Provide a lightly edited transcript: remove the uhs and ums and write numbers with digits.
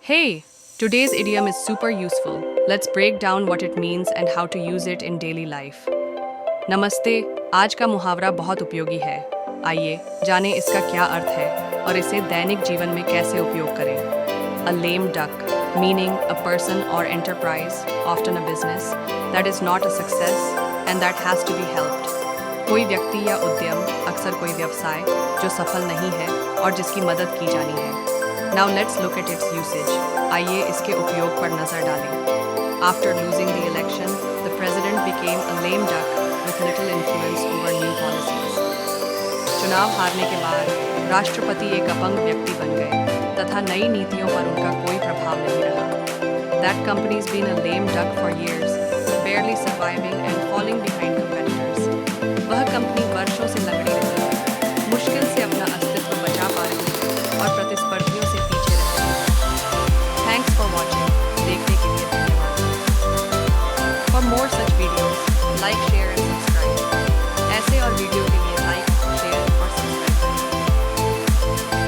Hey, today's idiom is super useful. Let's break down what it means and how to use it in daily life. नमस्ते, आज का मुहावरा बहुत उपयोगी है। आइए जानें इसका क्या अर्थ है और इसे दैनिक जीवन में कैसे उपयोग करें। A lame duck, meaning a person or enterprise, often a business, that is not a success and that has to be helped. कोई व्यक्ति या उद्यम, अक्सर कोई व्यवसाय, जो सफल नहीं है और जिसकी मदद की जानी है। Now let's look at its usage. आइए इसके उपयोग पर नजर डालें। After losing the election, the president became a lame duck with little influence over new policies. चुनाव हारने के बाद राष्ट्रपति एक अपंग व्यक्ति बन गए तथा नई नीतियों पर उनका कोई प्रभाव नहीं रहा। That company's been a lame duck for years, barely surviving and falling behind competitors. वह कंपनी